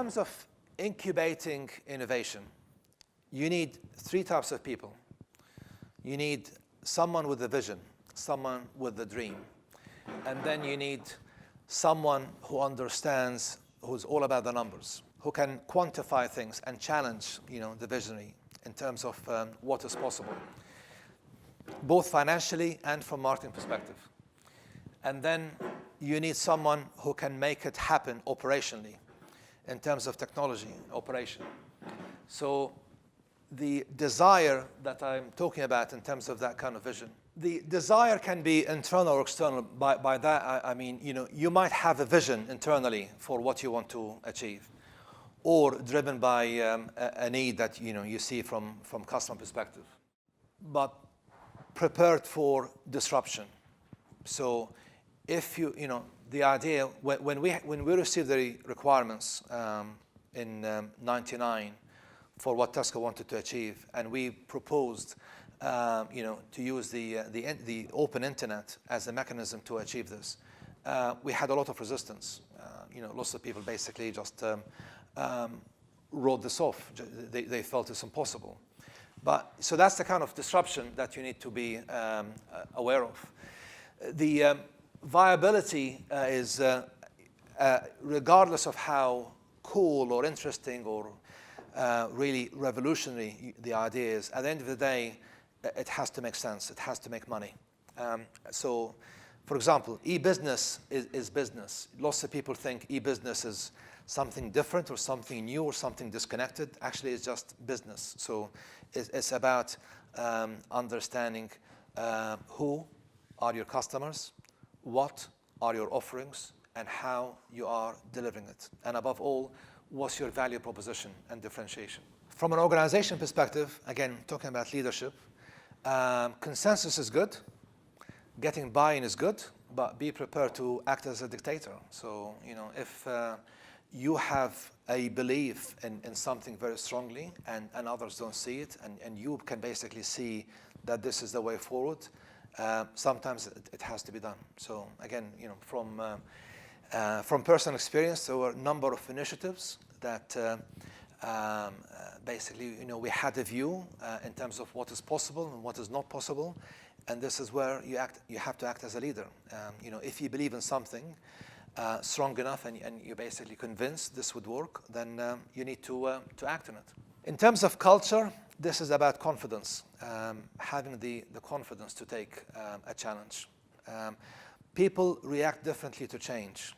terms of incubating innovation, you need three types of people. You need someone with a vision, someone with a dream, and then you need someone who understands, who's all about the numbers, who can quantify things and challenge, the visionary in terms of what is possible, both financially and from marketing perspective. And then you need someone who can make it happen operationally in terms of technology operation. So the desire that I'm talking about in terms of that kind of vision, the desire can be internal or external. By that, I mean, you might have a vision internally for what you want to achieve, or driven by a need that you see from customer perspective, but prepared for disruption. So if the idea, when we received the requirements in '99 for what Tesco wanted to achieve, and we proposed to use the open internet as a mechanism to achieve this, we had a lot of resistance. Lots of people basically just wrote this off. They felt it's impossible. So that's the kind of disruption that you need to be aware of. The viability is, regardless of how cool or interesting or really revolutionary the idea is, at the end of the day, it has to make sense. It has to make money. So, for example, e-business is business. Lots of people think e-business is something different or something new or something disconnected. Actually, it's just business. So it's about understanding who are your customers, what are your offerings, and how you are delivering it. And above all, what's your value proposition and differentiation. From an organization perspective, again, talking about leadership, consensus is good. Getting buy-in is good, but be prepared to act as a dictator. So, if you have a belief in something very strongly and others don't see it, and you can basically see that this is the way forward, sometimes it has to be done. So again, from personal experience, there were a number of initiatives that basically, we had a view in terms of what is possible and what is not possible, and this is where you have to act as a leader. If you believe in something strong enough and you're basically convinced this would work, then you need to act on it. In terms of culture, this is about confidence, having the confidence to take a challenge. People react differently to change.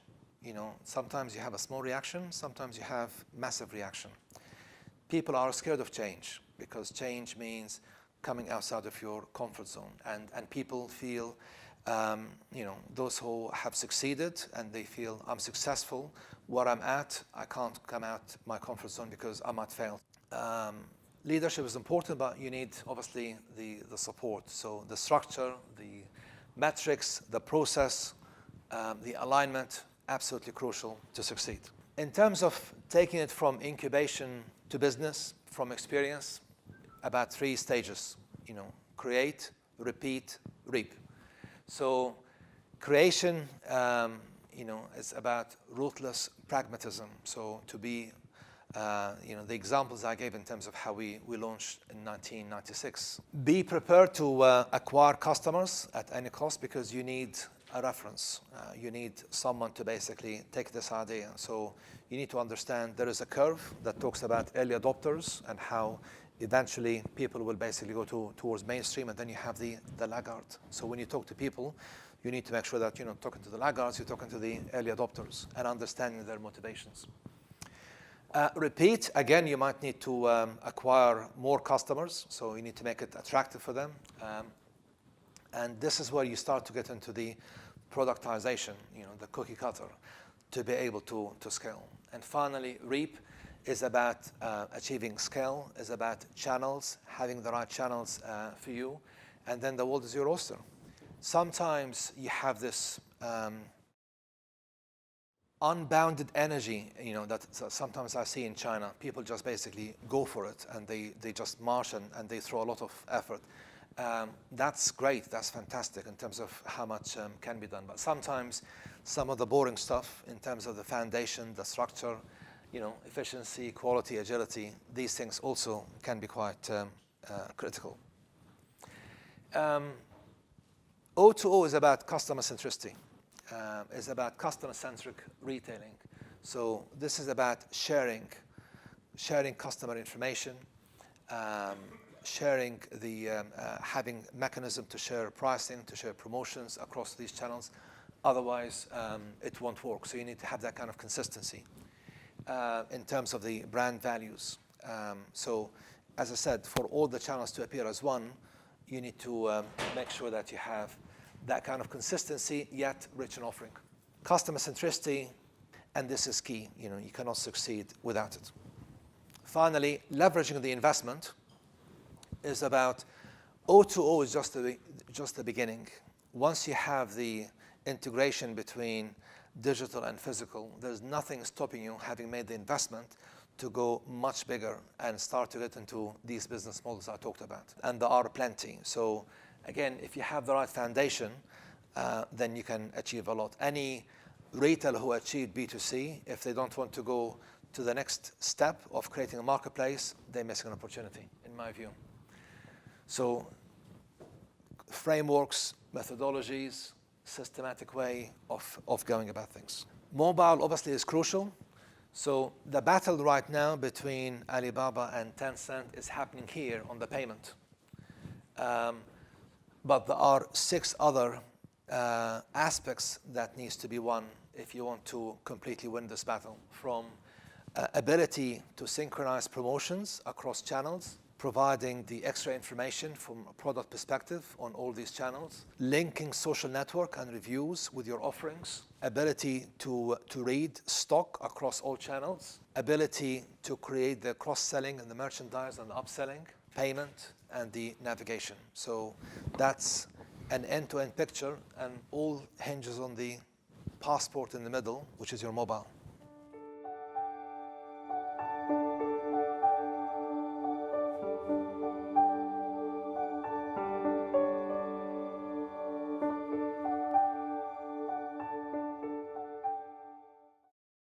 Sometimes you have a small reaction, sometimes you have massive reaction. People are scared of change because change means coming outside of your comfort zone, and people feel, those who have succeeded and they feel I'm successful where I'm at, I can't come out my comfort zone because I might fail. Leadership is important, but you need obviously the support. So the structure, the metrics, the process, the alignment, absolutely crucial to succeed. In terms of taking it from incubation to business, from experience, about 3 stages, create, repeat, reap. So creation, is about ruthless pragmatism. So to be, the examples I gave in terms of how we launched in 1996. Be prepared to acquire customers at any cost because you need a reference. You need someone to basically take this idea. So you need to understand there is a curve that talks about early adopters and how eventually people will basically go towards mainstream, and then you have the laggard. So when you talk to people, you need to make sure that you're not talking to the laggards, you're talking to the early adopters and understanding their motivations. Repeat, again, you might need to acquire more customers, so you need to make it attractive for them. And this is where you start to get into the productization, the cookie cutter, to be able to scale. And finally, reap is about achieving scale, is about channels, having the right channels for you, and then the world is your oyster. Sometimes you have this unbounded energy, that sometimes I see in China. People just basically go for it, and they just march and they throw a lot of effort. That's great, that's fantastic in terms of how much can be done. But sometimes some of the boring stuff in terms of the foundation, the structure, efficiency, quality, agility, these things also can be quite critical. O2O is about customer centricity. It's about customer-centric retailing. So this is about sharing customer information, sharing having mechanism to share pricing, to share promotions across these channels. Otherwise, it won't work. So you need to have that kind of consistency in terms of the brand values. So as I said, for all the channels to appear as one, you need to make sure that you have that kind of consistency, yet rich in offering. Customer centricity, and this is key. You cannot succeed without it. Finally, leveraging the investment is about O2O is just the beginning. Once you have the integration between digital and physical, there's nothing stopping you, having made the investment, to go much bigger and start to get into these business models I talked about. And there are plenty. So again, if you have the right foundation, then you can achieve a lot. Any retailer who achieved B2C, if they don't want to go to the next step of creating a marketplace, they're missing an opportunity, in my view. So frameworks, methodologies, systematic way of going about things. Mobile obviously is crucial. So the battle right now between Alibaba and Tencent is happening here on the payment. But there are 6 other aspects that needs to be won if you want to completely win this battle. From ability to synchronize promotions across channels, providing the extra information from a product perspective on all these channels, linking social network and reviews with your offerings, ability to read stock across all channels, ability to create the cross-selling and the merchandise and the upselling, payment, and the navigation. So that's an end-to-end picture, and all hinges on the passport in the middle, which is your mobile.